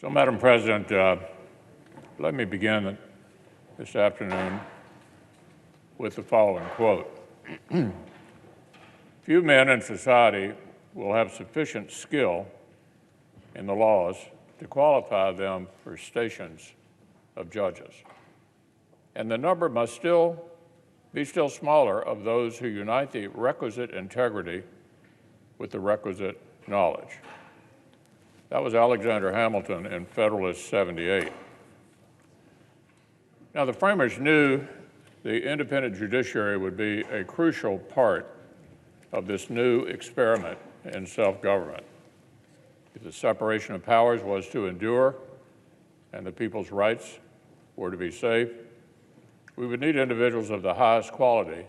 So, Madam President, let me begin this afternoon with the following quote. Few men in society will have sufficient skill in the laws to qualify them for stations of judges. And the number must be still smaller of those who unite the requisite integrity with the requisite knowledge. That was Alexander Hamilton in Federalist 78. Now, the framers knew the independent judiciary would be a crucial part of this new experiment in self-government. If the separation of powers was to endure and the people's rights were to be safe, we would need individuals of the highest quality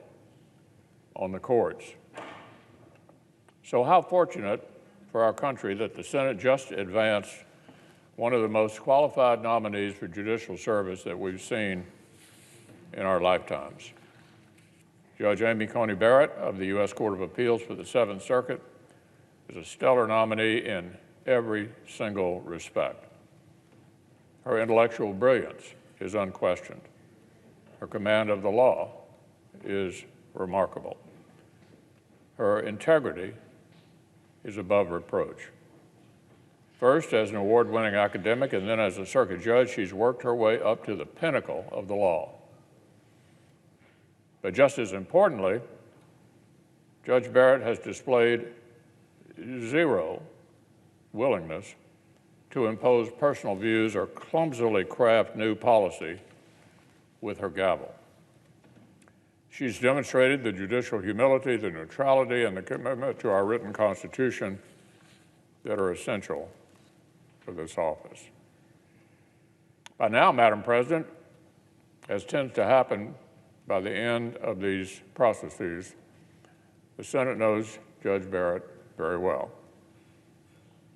on the courts. So how fortunate for our country that the Senate just advanced one of the most qualified nominees for judicial service that we've seen in our lifetimes. Judge Amy Coney Barrett of the U.S. Court of Appeals for the Seventh Circuit is a stellar nominee in every single respect. Her intellectual brilliance is unquestioned. Her command of the law is remarkable. Her integrity is above reproach. First, as an award-winning academic and then as a circuit judge, she's worked her way up to the pinnacle of the law. But just as importantly, Judge Barrett has displayed zero willingness to impose personal views or clumsily craft new policy with her gavel. She's demonstrated the judicial humility, the neutrality, and the commitment to our written Constitution that are essential for this office. By now, Madam President, as tends to happen by the end of these processes, the Senate knows Judge Barrett very well.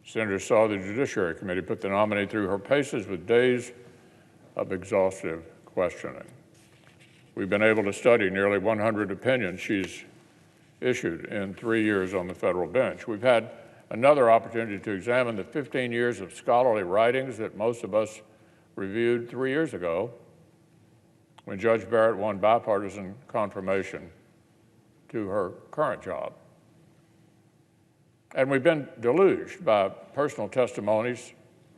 Senators saw the Judiciary Committee put the nominee through her paces with days of exhaustive questioning. We've been able to study nearly 100 opinions she's issued in 3 years on the federal bench. We've had another opportunity to examine the 15 years of scholarly writings that most of us reviewed 3 years ago when Judge Barrett won bipartisan confirmation to her current job. And we've been deluged by personal testimonies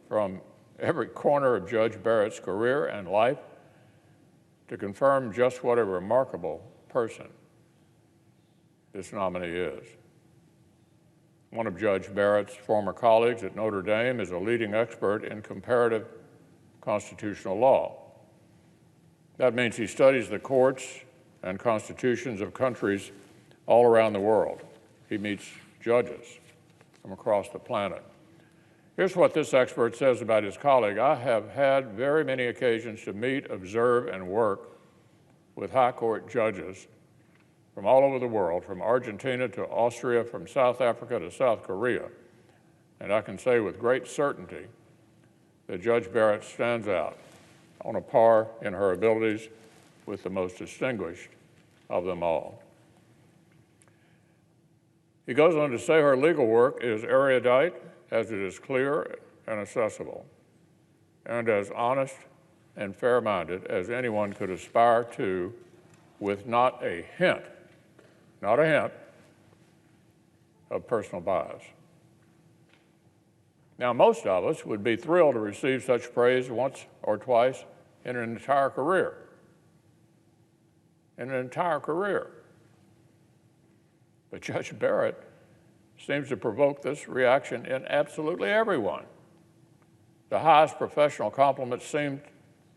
from every corner of Judge Barrett's career and life to confirm just what a remarkable person this nominee is. One of Judge Barrett's former colleagues at Notre Dame is a leading expert in comparative constitutional law. That means he studies the courts and constitutions of countries all around the world. He meets judges from across the planet. Here's what this expert says about his colleague. I have had very many occasions to meet, observe, and work with high court judges from all over the world, from Argentina to Austria, from South Africa to South Korea. And I can say with great certainty that Judge Barrett stands out on a par in her abilities with the most distinguished of them all. He goes on to say her legal work is erudite, as it is clear and accessible, and as honest and fair-minded as anyone could aspire to, with not a hint of personal bias. Now, most of us would be thrilled to receive such praise once or twice in an entire career. But Judge Barrett seems to provoke this reaction in absolutely everyone. The highest professional compliments seem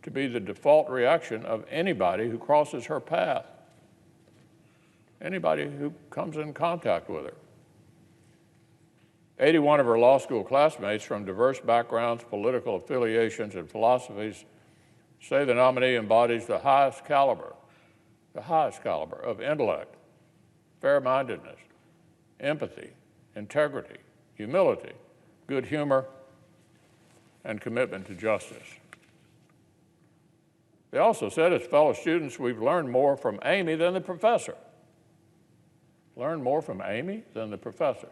to be the default reaction of anybody who crosses her path, anybody who comes in contact with her. 81 of her law school classmates from diverse backgrounds, political affiliations, and philosophies say the nominee embodies the highest caliber of intellect, fair-mindedness, empathy, integrity, humility, good humor, and commitment to justice. They also said, as fellow students, we've learned more from Amy than the professor. Learned more from Amy than the professor.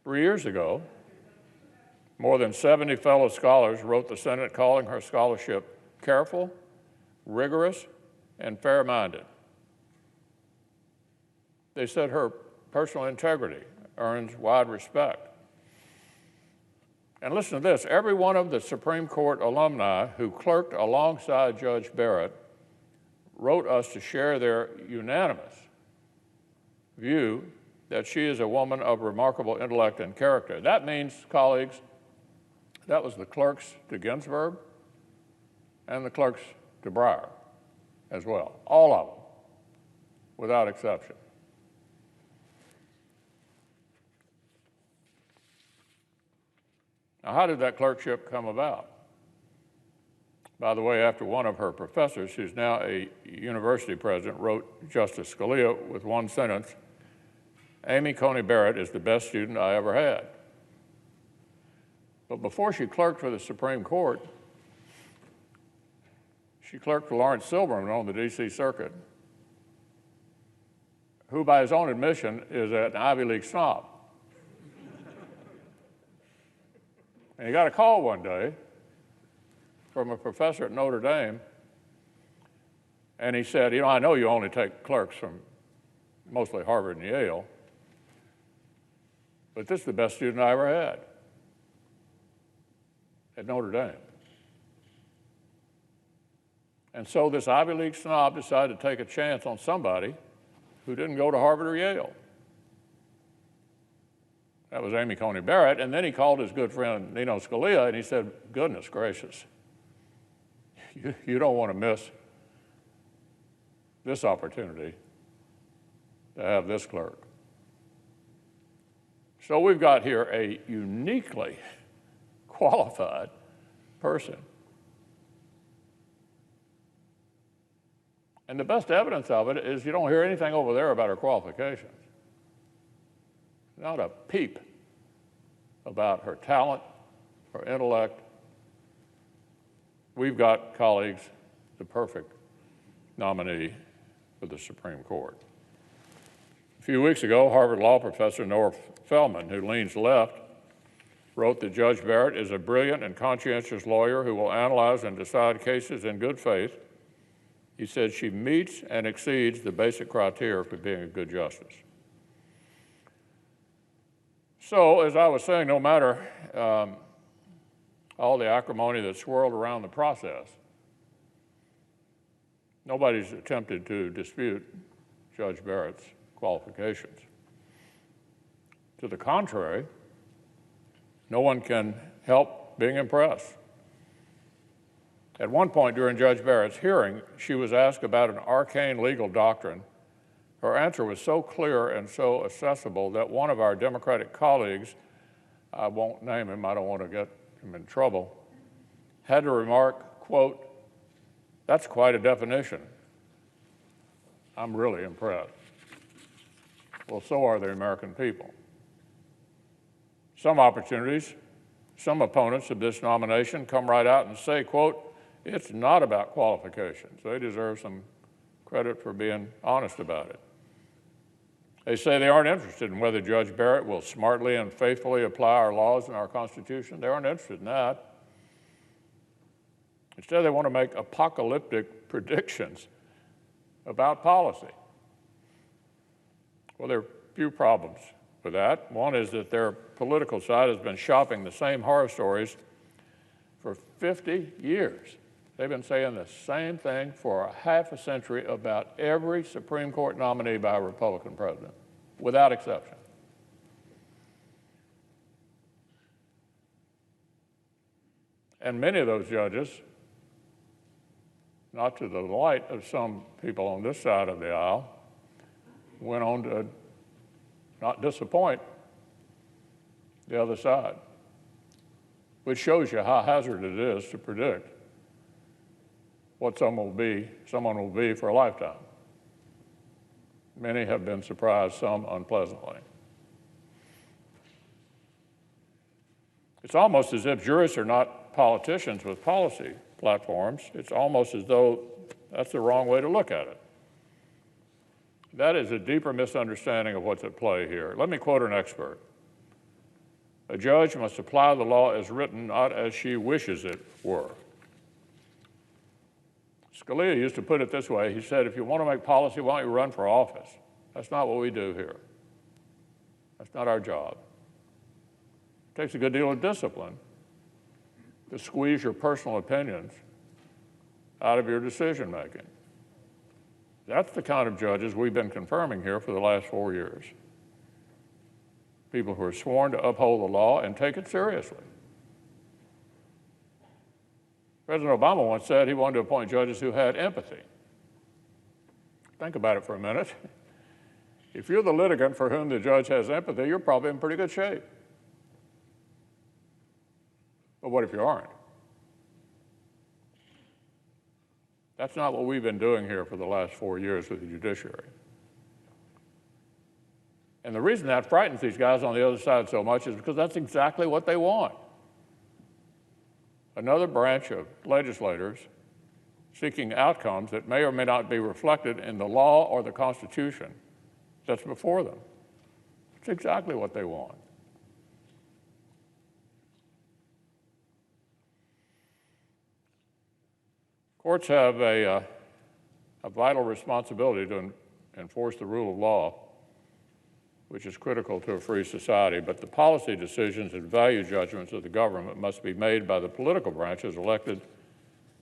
3 years ago, More than 70 fellow scholars wrote the Senate calling her scholarship careful, rigorous, and fair-minded. They said her personal integrity earns wide respect. And listen to this, every one of the Supreme Court alumni who clerked alongside Judge Barrett wrote us to share their unanimous view that she is a woman of remarkable intellect and character. That means, colleagues, that was the clerks to Ginsburg and the clerks to Breyer as well, all of them, without exception. Now, how did that clerkship come about? By the way, after one of her professors, who's now a university president, wrote Justice Scalia with one sentence, Amy Coney Barrett is the best student I ever had. But before she clerked for the Supreme Court, she clerked for Lawrence Silberman on the D.C. Circuit, who by his own admission is an Ivy League snob. And he got a call one day from a professor at Notre Dame, and he said, I know you only take clerks from mostly Harvard and Yale, but this is the best student I ever had at Notre Dame. And so this Ivy League snob decided to take a chance on somebody who didn't go to Harvard or Yale. That was Amy Coney Barrett, and then he called his good friend Nino Scalia, and he said, goodness gracious, you don't want to miss this opportunity to have this clerk. So we've got here a uniquely qualified person. And the best evidence of it is you don't hear anything over there about her qualifications. Not a peep about her talent, her intellect. We've got, colleagues, the perfect nominee for the Supreme Court. A few weeks ago, Harvard law professor Noah Feldman, who leans left, wrote that Judge Barrett is a brilliant and conscientious lawyer who will analyze and decide cases in good faith. He said she meets and exceeds the basic criteria for being a good justice. So, as I was saying, no matter all the acrimony that swirled around the process, nobody's attempted to dispute Judge Barrett's qualifications. To the contrary, no one can help being impressed. At one point during Judge Barrett's hearing, she was asked about an arcane legal doctrine. Her answer was so clear and so accessible that one of our Democratic colleagues, I won't name him, I don't want to get him in trouble, had to remark, quote, that's quite a definition. I'm really impressed. Well, so are the American people. Some opportunities, some opponents of this nomination come right out and say, quote, it's not about qualifications. They deserve some credit for being honest about it. They say they aren't interested in whether Judge Barrett will smartly and faithfully apply our laws and our Constitution. They aren't interested in that. Instead, they want to make apocalyptic predictions about policy. Well, there are a few problems with that. One is that their political side has been shopping the same horror stories for 50 years. They've been saying the same thing for a half a century about every Supreme Court nominee by a Republican president, without exception. And many of those judges, not to the delight of some people on this side of the aisle, went on to not disappoint the other side, which shows you how hazardous it is to predict what someone will be for a lifetime. Many have been surprised, some unpleasantly. It's almost as if jurists are not politicians with policy platforms. It's almost as though that's the wrong way to look at it. That is a deeper misunderstanding of what's at play here. Let me quote an expert. A judge must apply the law as written, not as she wishes it were. Scalia used to put it this way. He said, if you want to make policy, why don't you run for office? That's not what we do here. That's not our job. It takes a good deal of discipline to squeeze your personal opinions out of your decision making. That's the kind of judges we've been confirming here for the last 4 years. People who are sworn to uphold the law and take it seriously. President Obama once said he wanted to appoint judges who had empathy. Think about it for a minute. If you're the litigant for whom the judge has empathy, you're probably in pretty good shape. But what if you aren't? That's not what we've been doing here for the last 4 years with the judiciary. And the reason that frightens these guys on the other side so much is because that's exactly what they want. Another branch of legislators seeking outcomes that may or may not be reflected in the law or the Constitution that's before them. It's exactly what they want. Courts have a vital responsibility to enforce the rule of law, which is critical to a free society, but the policy decisions and value judgments of the government must be made by the political branches elected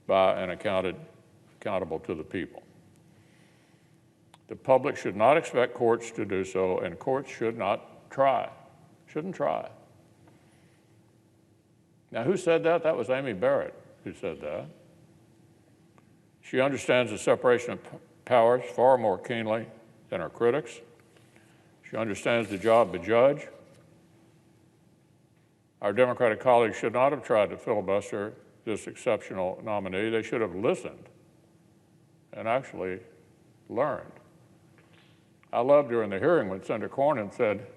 by and accountable to the people. The public should not expect courts to do so, and courts shouldn't try. Now, who said that? That was Amy Barrett who said that. She understands the separation of powers far more keenly than her critics. She understands the job of a judge. Our Democratic colleagues should not have tried to filibuster this exceptional nominee. They should have listened and actually learned. I loved during the hearing when Senator Cornyn said,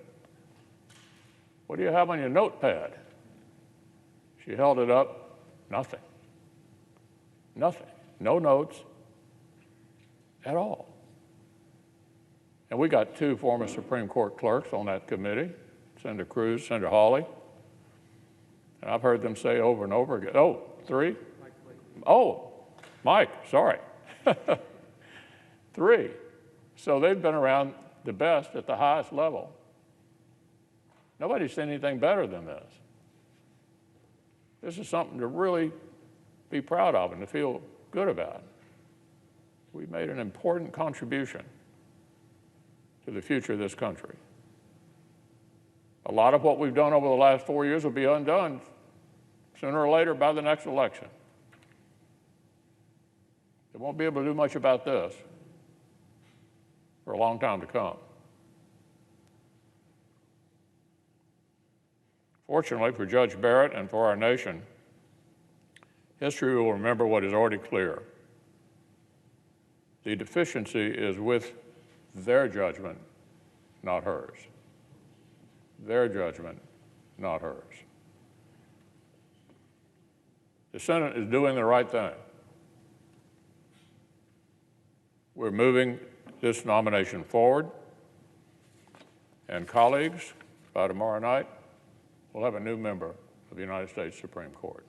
"What do you have on your notepad?" She held it up, nothing. Nothing. No notes at all. And we got 2 former Supreme Court clerks on that committee, Senator Cruz, Senator Hawley. And I've heard them say over and over again, 3? Oh, Mike, sorry. 3. So they've been around the best at the highest level. Nobody's seen anything better than this. This is something to really be proud of and to feel good about. We made an important contribution to the future of this country. A lot of what we've done over the last 4 years will be undone sooner or later by the next election. They won't be able to do much about this for a long time to come. Fortunately for Judge Barrett and for our nation, history will remember what is already clear. The deficiency is with their judgment, not hers. Their judgment, not hers. The Senate is doing the right thing. We're moving this nomination forward, and colleagues, by tomorrow night, we'll have a new member of the United States Supreme Court.